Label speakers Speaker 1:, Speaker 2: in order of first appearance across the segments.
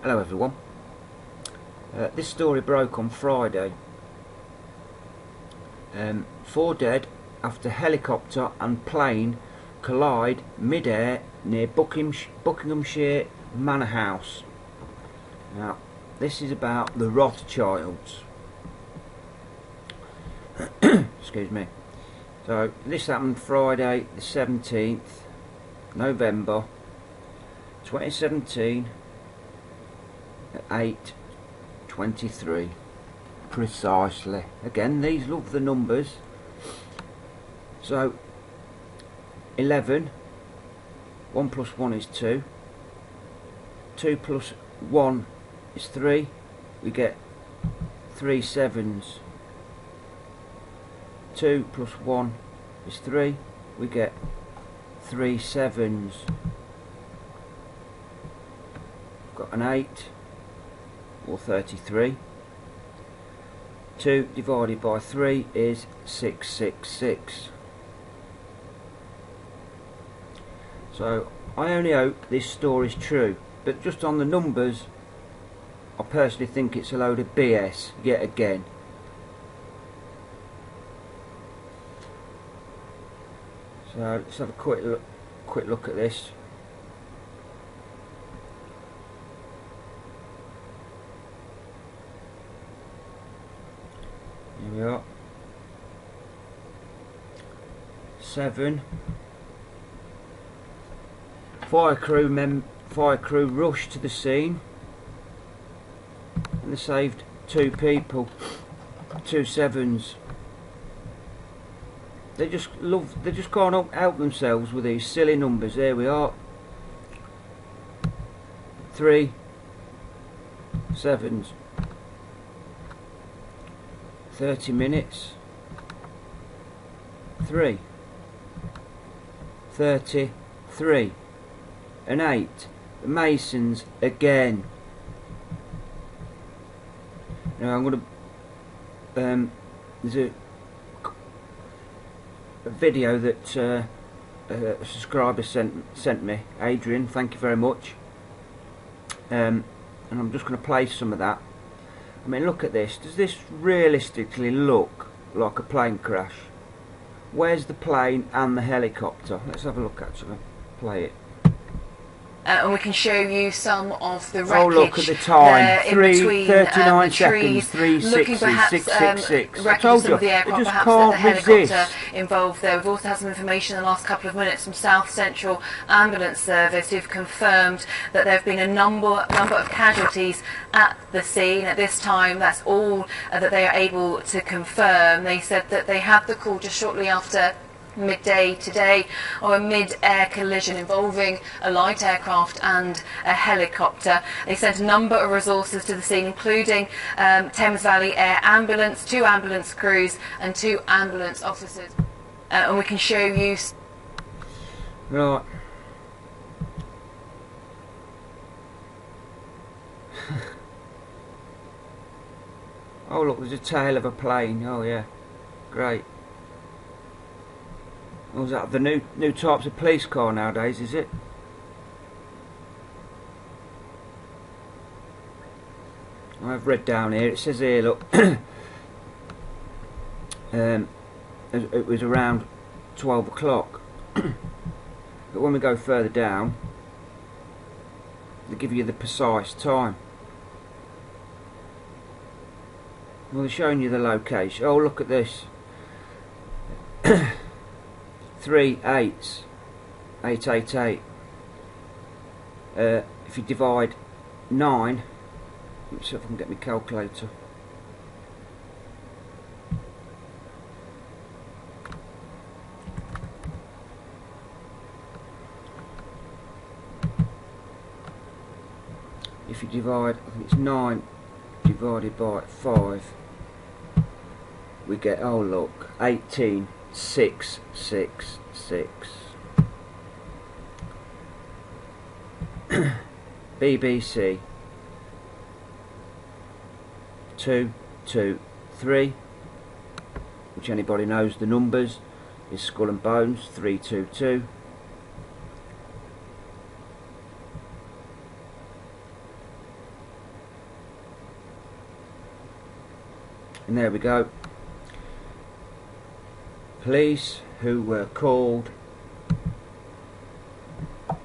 Speaker 1: Hello everyone. This story broke on Friday. 4 dead after helicopter and plane collide mid-air near Buckinghamshire Manor House. Now, this is about the Rothschilds. Excuse me. So, this happened Friday the 17th November 2017 at 8:23 precisely. Again, these love the numbers. So 11, 1 plus 1 is 2, 2 plus 1 is 3, we get 3 sevens. 2 plus 1 is 3, we get 3 sevens. Got an 8 or 33. 2 divided by 3 is 666. So I only hope this story is true, but just on the numbers I personally think it's a load of BS yet again. So let's have a quick look at this. Here we are. 7. Fire crew rushed to the scene and they saved 2 people. 2 sevens. They just can't help themselves with these silly numbers. There we are. 3 sevens. 30 minutes. 3. 33. An 8. The Masons again. Now I'm gonna there's a video that a subscriber sent me, Adrian, thank you very much, and I'm just going to play some of that. I mean, look at this. Does this realistically look like a plane crash? Where's the plane and the helicopter? Let's have a look actually. Play it.
Speaker 2: And we can show you some of the wreckage.
Speaker 1: Oh, look at the time.
Speaker 2: 39
Speaker 1: seconds, 360, 666. I told you,
Speaker 2: the aircraft,
Speaker 1: it just
Speaker 2: perhaps
Speaker 1: can't
Speaker 2: the helicopter
Speaker 1: resist.
Speaker 2: Involved there. We've also had some information in the last couple of minutes from South Central Ambulance Service who've confirmed that there have been a number of casualties at the scene. At this time, that's all that they are able to confirm. They said that they had the call just shortly after midday today of a mid-air collision involving a light aircraft and a helicopter. They sent a number of resources to the scene, including Thames Valley Air Ambulance, 2 ambulance crews and 2 ambulance officers. And we can show you.
Speaker 1: Right. Oh look, there's a tail of a plane. Oh yeah, great. Oh, is that the new types of police car nowadays, is it? I've read down here, it says here, look, it was around 12 o'clock. But when we go further down, they give you the precise time. Well, they're showing you the location. Oh, look at this. 3 8s, 888. If you divide 9, let's see if I can get my calculator. If you divide, I think it's 9 divided by 5, we get, oh look, 18,666. BBC 223, which anybody knows the numbers, is Skull and Bones 322. And there we go. Police who were called at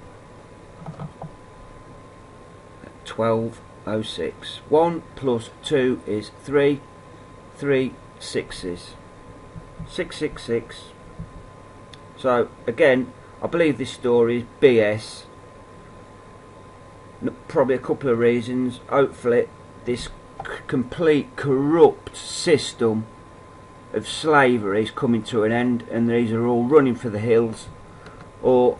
Speaker 1: 12:06. 1 plus 2 is 3. 3 6s. 666. So again, I believe this story is BS. Probably a couple of reasons. Hopefully this complete corrupt system of slavery is coming to an end and these are all running for the hills, or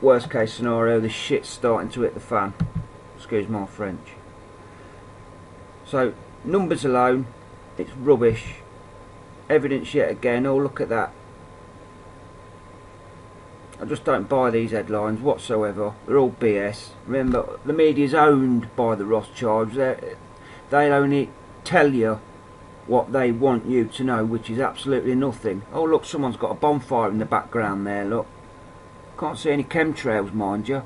Speaker 1: worst case scenario, the shit's starting to hit the fan. Excuse my French. So numbers alone, it's rubbish. Evidence yet again. Oh, look at that. I just don't buy these headlines whatsoever. They're all BS. Remember, the media's owned by the Rothschilds. They only tell you what they want you to know, which is absolutely nothing. Oh look, someone's got a bonfire in the background there, look. Can't see any chemtrails, mind you.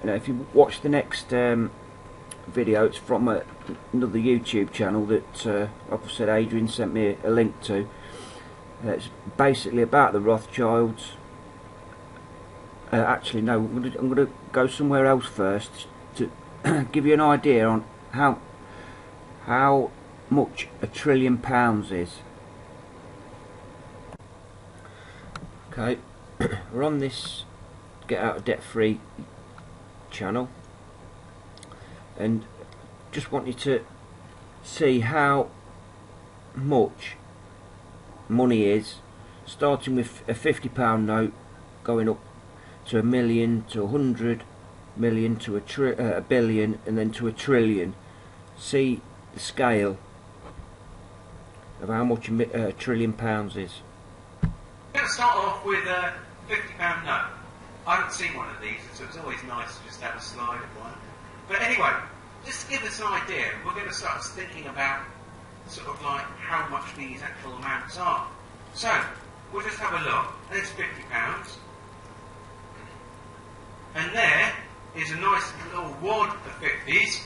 Speaker 1: If you watch the next video, it's from another YouTube channel that, like I said, Adrian sent me a link to. It's basically about the Rothschilds. Actually, no, I'm going to go somewhere else first to give you an idea on how much £1 trillion is. Okay, we're on this Get Out of Debt Free channel, and just want you to see how much money is, starting with a £50 note, going up to a million, to 100 million, to a billion, and then to 1 trillion. See the scale of how much £1 trillion is.
Speaker 3: I'm going to start off with a £50 note. I haven't seen one of these, so it's always nice to just have a slide of one. But anyway, just to give us an idea, we're going to start thinking about sort of like how much these actual amounts are. So, we'll just have a look. There's £50. And there is a nice little wad of 50s,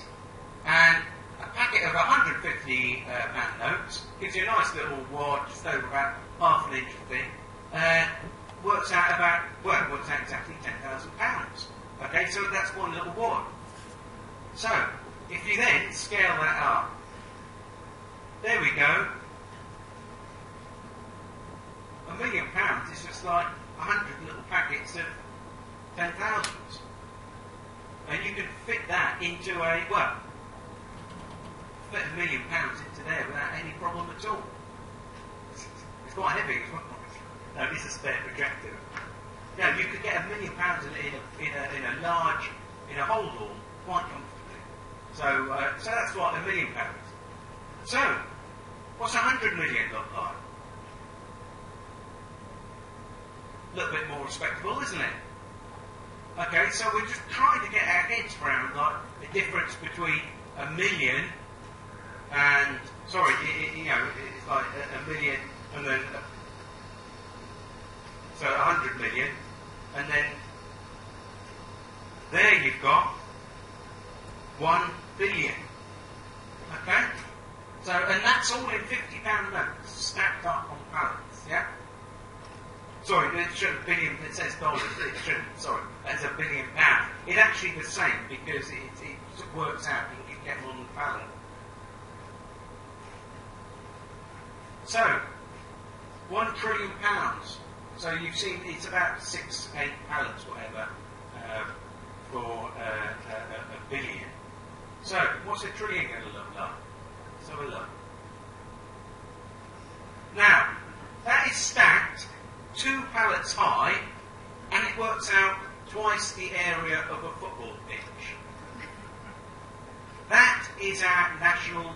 Speaker 3: and a packet of 150 pound notes gives you a nice little wad, just over about half an inch thick. Works out about, well, it works out exactly £10,000. Okay, so that's one little wad. So, if you then scale that up, there we go. £1 million is just like 100 little packets of 10,000s. And you can fit that into a, well, fit £1 million into there without any problem at all. It's quite heavy as well. No, this is a spare projector. No, you could get £1 million in a large, in a hold all quite comfortably. So that's what £1 million. So, what's 100 million look like? A little bit more respectable, isn't it? Okay, so we're just trying to get our heads around like the difference between $1 million and, sorry, it's like $1 million and then, so 100 million, and then there you've got 1 billion. Okay? So, and that's all in £50 notes, stacked up on pallets, yeah? Sorry, it shouldn't billion, it says dollars, it shouldn't, sorry, that's £1 billion. It's actually the same, because it works out, you get them on the pallet. So, £1 trillion. So you've seen, it's about 6, 8 pallets, whatever, for a billion. So, what's a trillion going to look like? Let's have a look. Now, that is stacked 2 pallets high, and it works out twice the area of a football pitch. That is our national,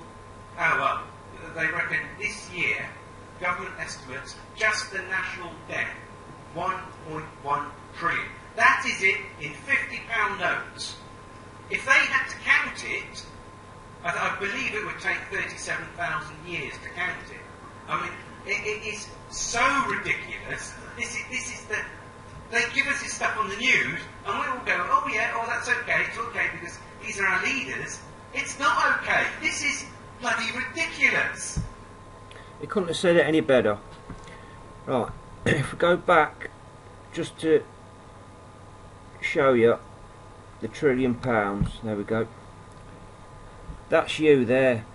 Speaker 3: they reckon this year, government estimates, just the national debt, 1.1 trillion. That is it in £50 notes. If they had to count it, I believe it would take 37,000 years to count it. I mean, it is so ridiculous. This is the... They give us this stuff on the news, and we all go, oh yeah, oh that's okay, it's okay, because these are our leaders. It's not okay. This is bloody ridiculous.
Speaker 1: He couldn't have said it any better. Right, if we go back just to show you the £1 trillion, there we go. That's you there.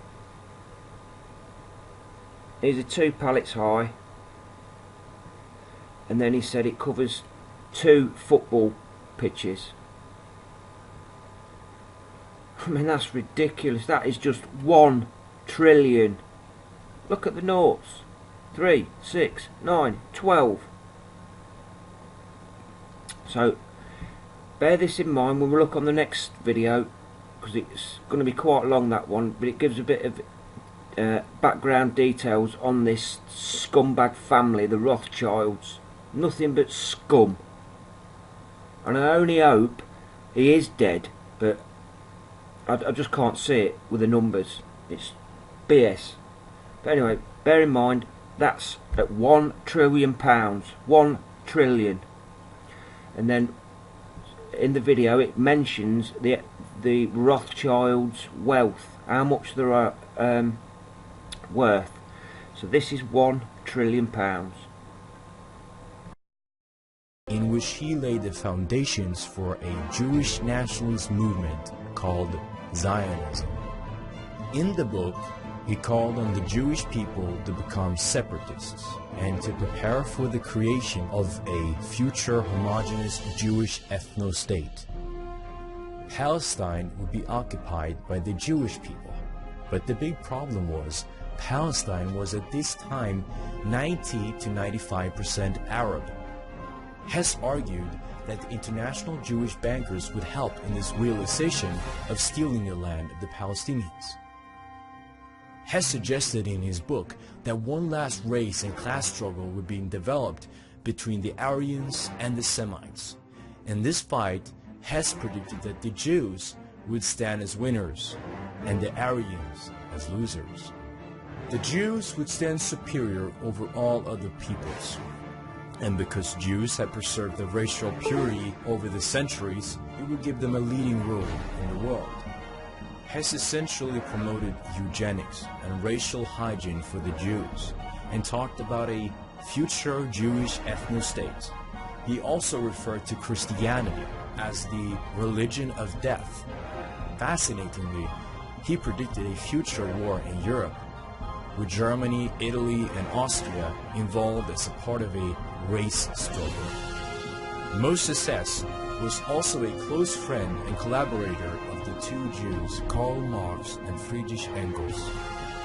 Speaker 1: These are 2 pallets high, and then he said it covers 2 football pitches. I mean, that's ridiculous. That is just 1 trillion. Look at the noughts. 3, 6, 9, 12. So bear this in mind when we look on the next video, because it's going to be quite long, that one, but it gives a bit of background details on this scumbag family, the Rothschilds. Nothing but scum. And I only hope he is dead, but I just can't see it with the numbers. It's BS. But anyway, bear in mind, that's at £1 trillion. 1 trillion. And then in the video it mentions the Rothschilds' wealth, how much they're worth. So this is £1 trillion.
Speaker 4: In which he laid the foundations for a Jewish nationalist movement called Zionism. In the book, he called on the Jewish people to become separatists and to prepare for the creation of a future homogeneous Jewish ethno-state. Palestine would be occupied by the Jewish people, but the big problem was Palestine was at this time 90 to 95% Arab. Hess argued that the international Jewish bankers would help in this realization of stealing the land of the Palestinians. Hess suggested in his book that one last race and class struggle would be developed between the Aryans and the Semites. In this fight, Hess predicted that the Jews would stand as winners and the Aryans as losers. The Jews would stand superior over all other peoples. And because Jews had preserved their racial purity over the centuries, it would give them a leading role in the world. Hess essentially promoted eugenics and racial hygiene for the Jews, and talked about a future Jewish ethno-state. He also referred to Christianity as the religion of death. Fascinatingly, he predicted a future war in Europe, with Germany, Italy, and Austria involved as a part of a race struggle. Moses Hess was also a close friend and collaborator of the 2 Jews, Karl Marx and Friedrich Engels,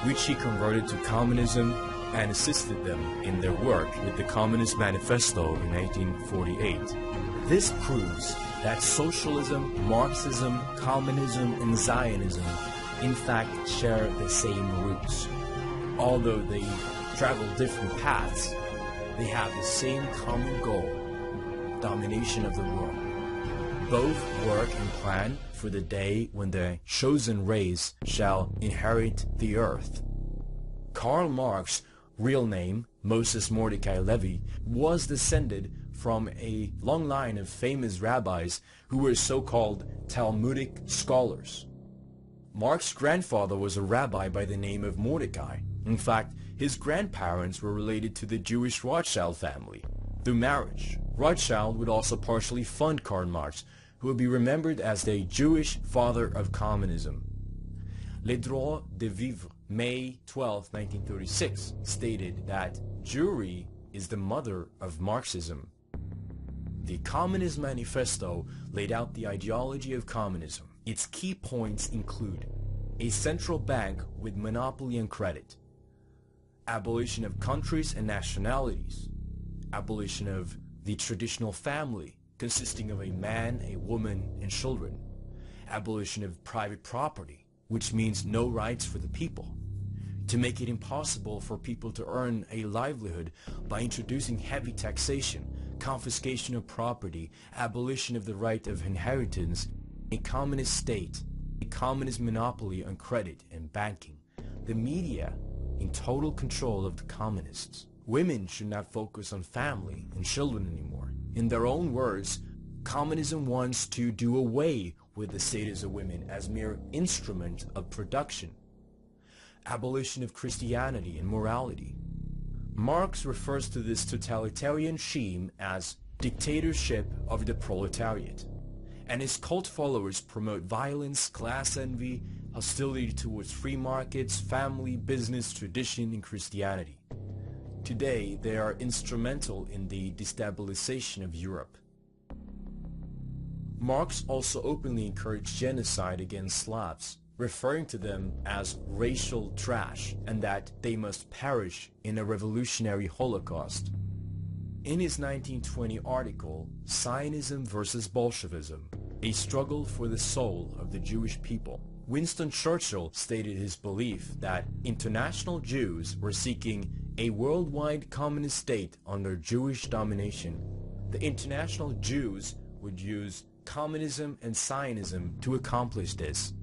Speaker 4: which he converted to communism and assisted them in their work with the Communist Manifesto in 1948. This proves that socialism, Marxism, communism, and Zionism in fact share the same roots. Although they travel different paths, they have the same common goal: domination of the world. Both work and plan for the day when the chosen race shall inherit the earth. Karl Marx, real name Moses Mordecai Levy, was descended from a long line of famous rabbis who were so-called Talmudic scholars. Marx's grandfather was a rabbi by the name of Mordecai. In fact, his grandparents were related to the Jewish Rothschild family. Through marriage, Rothschild would also partially fund Karl Marx, who would be remembered as the Jewish father of communism. Le Droit de Vivre, May 12, 1936, stated that Jewry is the mother of Marxism. The Communist Manifesto laid out the ideology of communism. Its key points include a central bank with monopoly on credit, abolition of countries and nationalities, abolition of the traditional family consisting of a man, a woman, and children, abolition of private property, which means no rights for the people, to make it impossible for people to earn a livelihood by introducing heavy taxation, confiscation of property, abolition of the right of inheritance, a communist state, a communist monopoly on credit and banking, the media in total control of the communists. Women should not focus on family and children anymore. In their own words, communism wants to do away with the status of women as mere instrument of production. abolition of Christianity and morality. Marx refers to this totalitarian regime as dictatorship of the proletariat, and his cult followers promote violence, class envy, hostility towards free markets, family, business, tradition, and Christianity. Today, they are instrumental in the destabilization of Europe. Marx also openly encouraged genocide against Slavs, referring to them as racial trash and that they must perish in a revolutionary Holocaust. In his 1920 article, Zionism versus Bolshevism, a struggle for the soul of the Jewish people, Winston Churchill stated his belief that international Jews were seeking a worldwide communist state under Jewish domination. The international Jews would use communism and Zionism to accomplish this.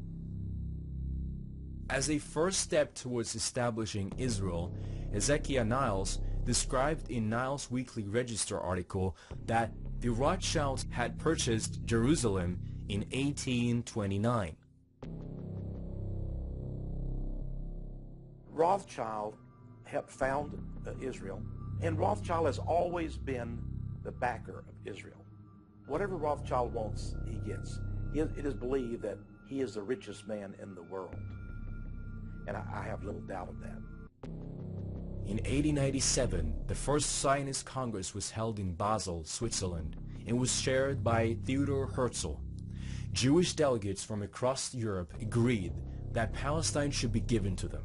Speaker 4: As a first step towards establishing Israel, Ezekiel Niles described in Niles' Weekly Register article that the Rothschilds had purchased Jerusalem in 1829.
Speaker 5: Rothschild helped found Israel, and Rothschild has always been the backer of Israel. Whatever Rothschild wants, he gets. It is believed that he is the richest man in the world, and I have little doubt of that.
Speaker 4: In 1897, the first Zionist Congress was held in Basel, Switzerland, and was chaired by Theodor Herzl. Jewish delegates from across Europe agreed that Palestine should be given to them.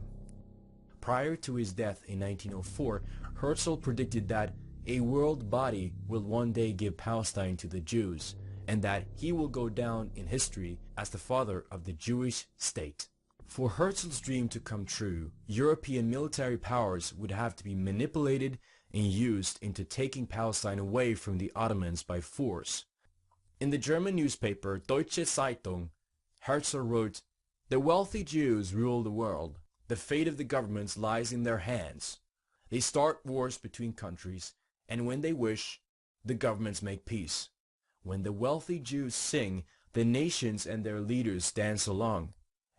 Speaker 4: Prior to his death in 1904, Herzl predicted that a world body will one day give Palestine to the Jews, and that he will go down in history as the father of the Jewish state. For Herzl's dream to come true, European military powers would have to be manipulated and used into taking Palestine away from the Ottomans by force. In the German newspaper Deutsche Zeitung, Herzl wrote, "The wealthy Jews rule the world. The fate of the governments lies in their hands. They start wars between countries, and when they wish, the governments make peace. When the wealthy Jews sing, the nations and their leaders dance along.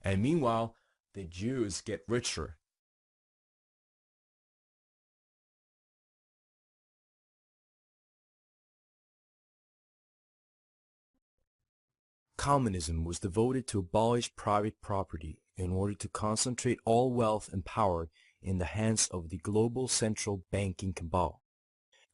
Speaker 4: And meanwhile, the Jews get richer." Communism was devoted to abolish private property in order to concentrate all wealth and power in the hands of the global central banking cabal.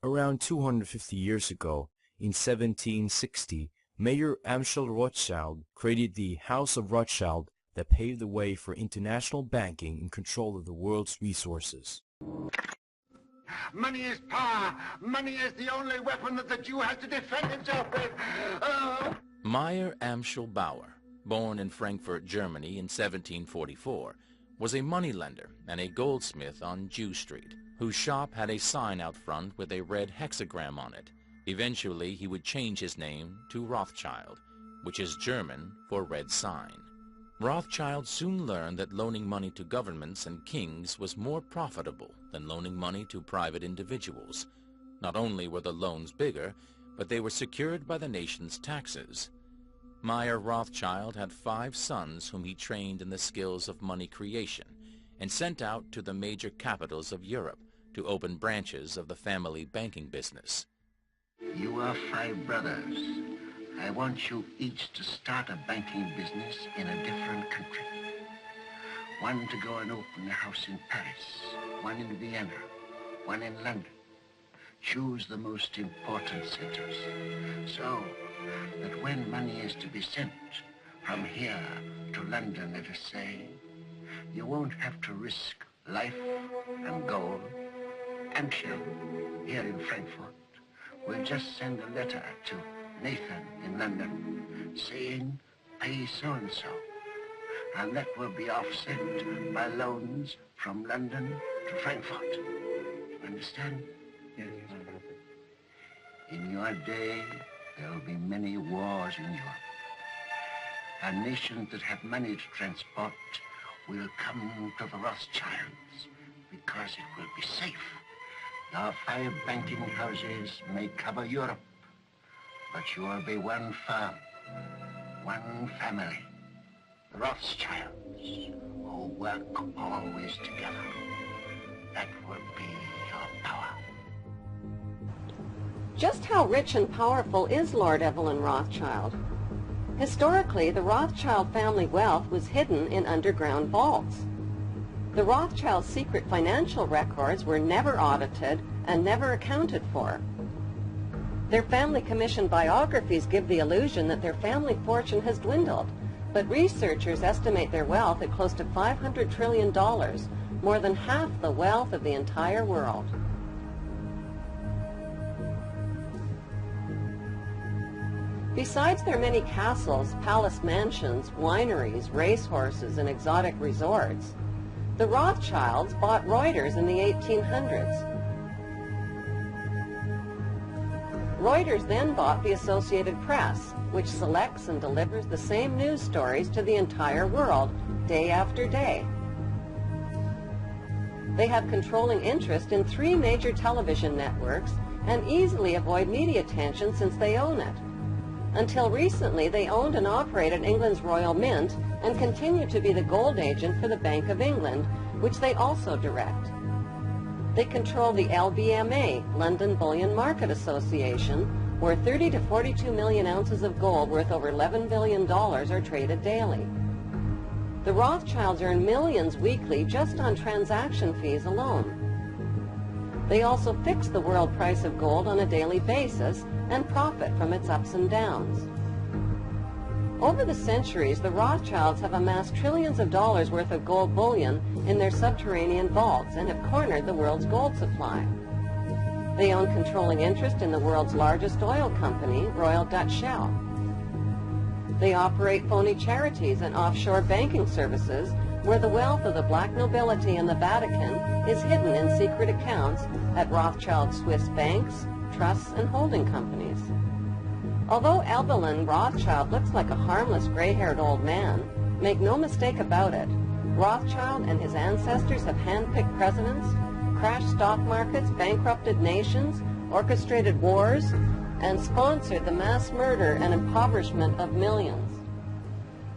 Speaker 4: Around 250 years ago, in 1760, Mayor Amschel Rothschild created the House of Rothschild that paved the way for international banking and control of the world's resources.
Speaker 6: Money is power. Money is the only weapon that the Jew has to defend himself with.
Speaker 7: Meyer Amschel Bauer, born in Frankfurt, Germany in 1744, was a moneylender and a goldsmith on Jew Street, whose shop had a sign out front with a red hexagram on it. Eventually, he would change his name to Rothschild, which is German for red sign. Rothschild soon learned that loaning money to governments and kings was more profitable than loaning money to private individuals. Not only were the loans bigger, but they were secured by the nation's taxes. Meyer Rothschild had 5 sons whom he trained in the skills of money creation and sent out to the major capitals of Europe to open branches of the family banking business.
Speaker 6: You are 5 brothers. I want you each to start a banking business in a different country. One to go and open a house in Paris, one in Vienna, one in London. Choose the most important centers, so that when money is to be sent from here to London, let us say, you won't have to risk life and gold. Amschel, here in Frankfurt, will just send a letter to Nathan in London saying, pay so-and-so, and that will be offset by loans from London to Frankfurt. You understand? Yes. In your day, there will be many wars in Europe. And nations that have money to transport will come to the Rothschilds because it will be safe. Your 5 banking houses may cover Europe, but you will be one firm, one family, the Rothschilds, who work always together. That will be your power.
Speaker 8: Just how rich and powerful is Lord Evelyn Rothschild? Historically, the Rothschild family wealth was hidden in underground vaults. The Rothschilds' secret financial records were never audited and never accounted for. Their family-commissioned biographies give the illusion that their family fortune has dwindled, but researchers estimate their wealth at close to $500 trillion, more than half the wealth of the entire world. Besides their many castles, palace mansions, wineries, racehorses, and exotic resorts, the Rothschilds bought Reuters in the 1800s. Reuters then bought the Associated Press, which selects and delivers the same news stories to the entire world, day after day. They have controlling interest in 3 major television networks and easily avoid media attention since they own it. Until recently, they owned and operated England's Royal Mint and continue to be the gold agent for the Bank of England, which they also direct. They control the LBMA, London Bullion Market Association, where 30 to 42 million ounces of gold worth over $11 billion are traded daily. The Rothschilds earn millions weekly just on transaction fees alone. They also fix the world price of gold on a daily basis and profit from its ups and downs. Over the centuries, the Rothschilds have amassed trillions of dollars worth of gold bullion in their subterranean vaults and have cornered the world's gold supply. They own controlling interest in the world's largest oil company, Royal Dutch Shell. They operate phony charities and offshore banking services where the wealth of the black nobility and the Vatican is hidden in secret accounts at Rothschild Swiss banks, trusts, and holding companies. Although Evelyn Rothschild looks like a harmless gray-haired old man, make no mistake about it, Rothschild and his ancestors have handpicked presidents, crashed stock markets, bankrupted nations, orchestrated wars, and sponsored the mass murder and impoverishment of millions.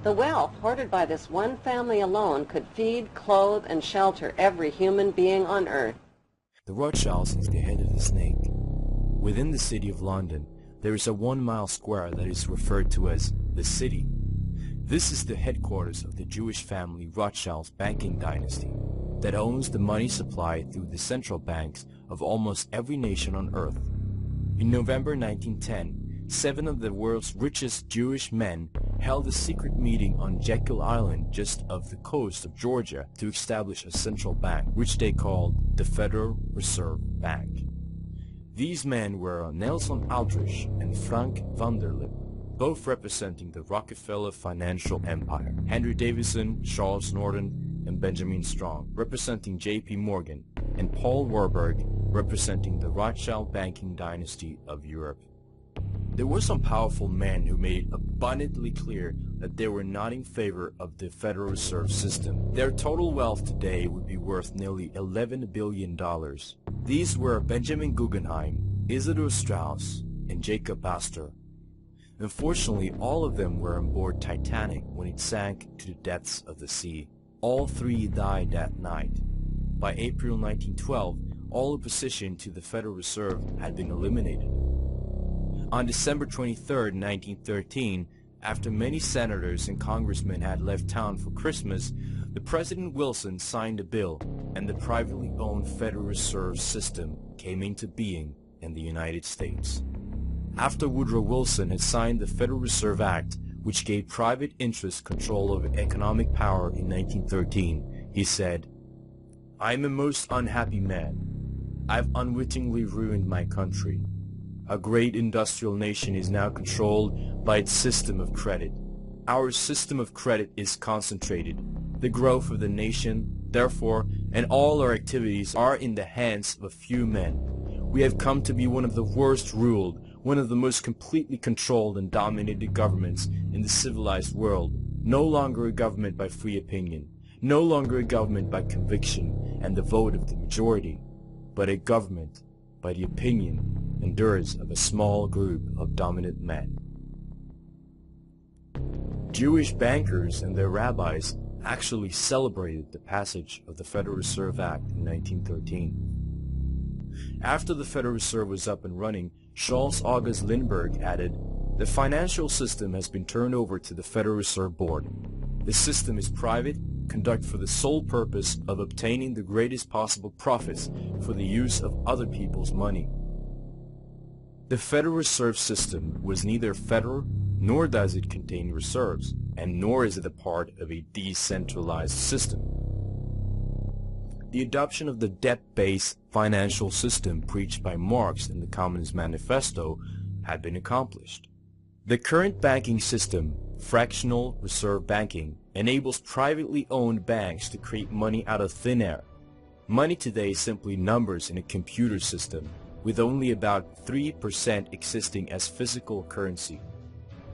Speaker 8: The wealth hoarded by this one family alone could feed, clothe, and shelter every human being on earth.
Speaker 4: The Rothschilds is the head of the snake. Within the city of London, there is a 1-mile square that is referred to as the City. This is the headquarters of the Jewish family Rothschild's banking dynasty that owns the money supply through the central banks of almost every nation on earth. In November 1910, 7 of the world's richest Jewish men held a secret meeting on Jekyll Island just off the coast of Georgia to establish a central bank, which they called the Federal Reserve Bank. These men were Nelson Aldrich and Frank Vanderlip, both representing the Rockefeller financial empire, Henry Davison, Charles Norton, and Benjamin Strong, representing J.P. Morgan, and Paul Warburg, representing the Rothschild banking dynasty of Europe. There were some powerful men who made it abundantly clear that they were not in favor of the Federal Reserve System. Their total wealth today would be worth nearly $11 billion. These were Benjamin Guggenheim, Isidor Straus, and Jacob Astor. Unfortunately, all of them were on board Titanic when it sank to the depths of the sea. All 3 died that night. By April 1912, all opposition to the Federal Reserve had been eliminated. On December 23, 1913, after many senators and congressmen had left town for Christmas, the President Wilson signed a bill, and the privately owned Federal Reserve System came into being in the United States. After Woodrow Wilson had signed the Federal Reserve Act, which gave private interests control over economic power in 1913, he said, "I am a most unhappy man. I've unwittingly ruined my country. A great industrial nation is now controlled by its system of credit. Our system of credit is concentrated. The growth of the nation, therefore, and all our activities are in the hands of a few men. We have come to be one of the worst ruled, one of the most completely controlled and dominated governments in the civilized world. No longer a government by free opinion, no longer a government by conviction and the vote of the majority, but a government by the opinion and endurance of a small group of dominant men." Jewish bankers and their rabbis actually celebrated the passage of the Federal Reserve Act in 1913. After the Federal Reserve was up and running, Charles August Lindbergh added, "The financial system has been turned over to the Federal Reserve Board. The system is private, conducted for the sole purpose of obtaining the greatest possible profits for the use of other people's money." The Federal Reserve System was neither federal, nor does it contain reserves, and nor is it a part of a decentralized system. The adoption of the debt-based financial system preached by Marx in the Communist Manifesto had been accomplished. The current banking system, fractional reserve banking, enables privately owned banks to create money out of thin air. Money today is simply numbers in a computer system, with only about 3% existing as physical currency.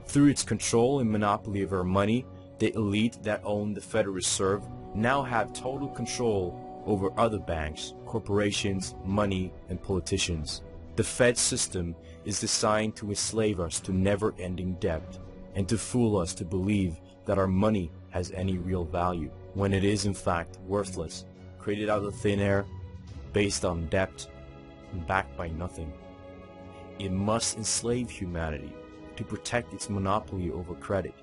Speaker 4: Through its control and monopoly of our money, the elite that own the Federal Reserve now have total control over other banks, corporations, money, and politicians. The Fed system is designed to enslave us to never-ending debt and to fool us to believe that our money has any real value, when it is in fact worthless, created out of thin air, based on debt, and backed by nothing. It must enslave humanity to protect its monopoly over credit.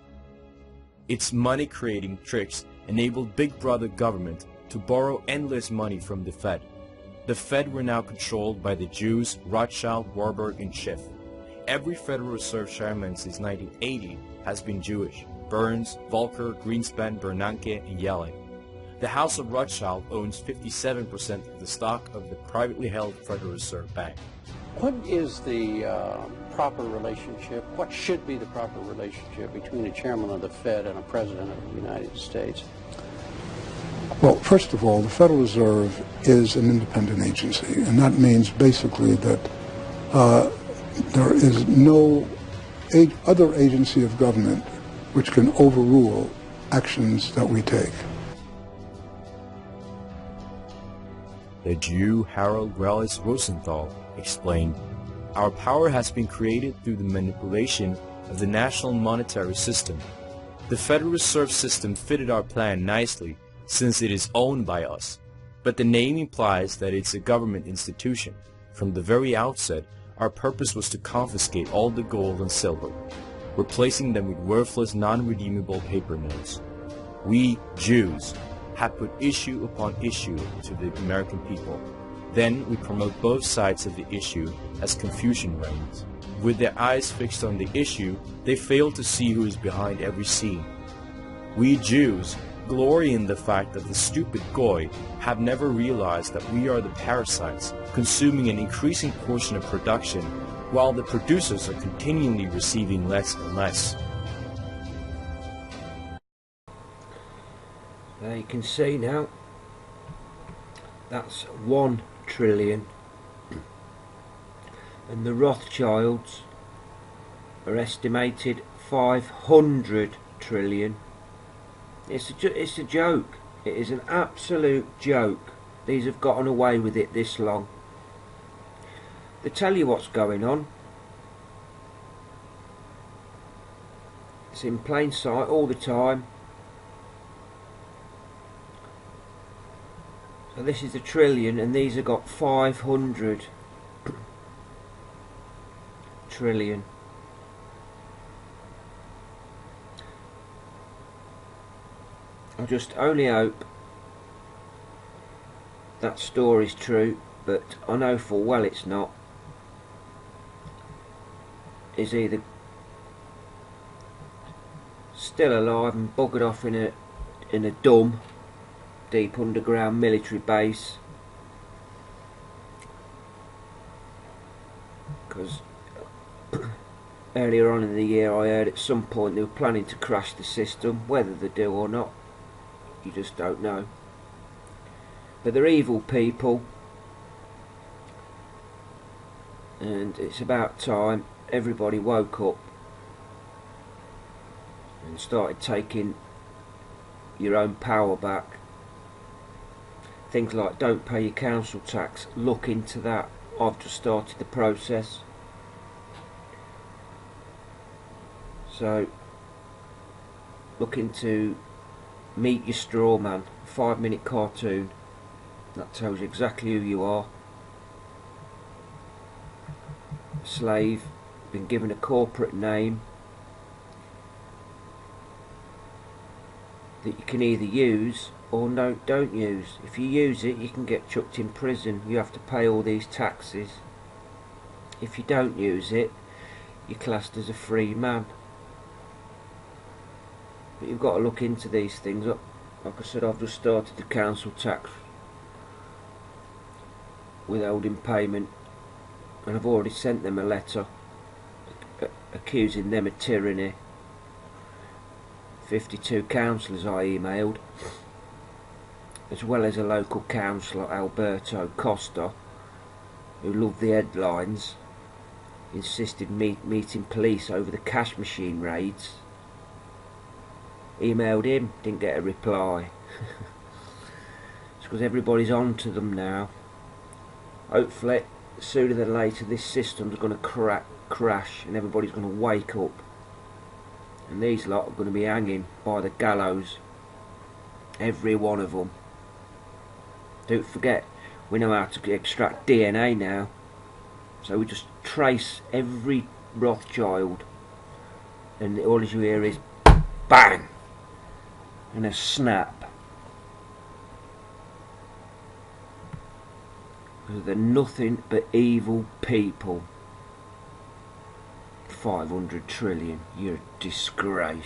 Speaker 4: Its money-creating tricks enabled Big Brother government to borrow endless money from the Fed. The Fed were now controlled by the Jews Rothschild, Warburg, and Schiff. Every Federal Reserve chairman since 1980 has been Jewish: Burns, Volcker, Greenspan, Bernanke, and Yellen. The House of Rothschild owns 57% of the stock of the privately held Federal Reserve Bank.
Speaker 9: What is the proper relationship, what should be the proper relationship between a chairman of the Fed and a president of the United States?
Speaker 10: Well, first of all, the Federal Reserve is an independent agency, and that means basically that there is no other agency of government which can overrule actions that we take.
Speaker 4: The Jew Harold Grelis Rosenthal explained, "Our power has been created through the manipulation of the national monetary system. The Federal Reserve System fitted our plan nicely since it is owned by us, but the name implies that it's a government institution. From the very outset, our purpose was to confiscate all the gold and silver, replacing them with worthless, non-redeemable paper notes. We, Jews, have put issue upon issue to the American people. Then we promote both sides of the issue as confusion reigns. With their eyes fixed on the issue, they fail to see who is behind every scene. We Jews glory in the fact that the stupid Goy have never realized that we are the parasites, consuming an increasing portion of production, while the producers are continually receiving less and less."
Speaker 1: There you can see now, that's 1 trillion, and the Rothschilds are estimated 500 trillion. It's a joke. It is an absolute joke. These have gotten away with it this long. They tell you what's going on. It's in plain sight all the time. So this is a trillion, and these have got 500 trillion. I just only hope that story's true, but I know full well it's not. Is either still alive and buggered off in a dumb, deep underground military base, because earlier on in the year I heard at some point they were planning to crash the system. Whether they do or not, you just don't know. But they're evil people, and it's about time everybody woke up and started taking your own power back. Things like don't pay your council tax, look into that. I've just started the process. So look into Meet your straw man, 5-minute cartoon that tells you exactly who you are. Slave, been given a corporate name that you can either use or no, don't use. If you use it, you can get chucked in prison. You have to pay all these taxes. If you don't use it, you're classed as a free man. But you've got to look into these things. Like I said, I've just started the council tax withholding payment, and I've already sent them a letter accusing them of tyranny. 52 councillors I emailed, as well as a local councillor, Alberto Costa, who loved the headlines, insisted meeting police over the cash machine raids. Emailed him, didn't get a reply. It's because everybody's on to them now. Hopefully sooner than later this system's going to crash and everybody's going to wake up, and these lot are going to be hanging by the gallows, every one of them. Don't forget, we know how to extract DNA now, so we just trace every Rothschild, and all you hear is bang and a snap. They're nothing but evil people. 500 trillion, you're a disgrace.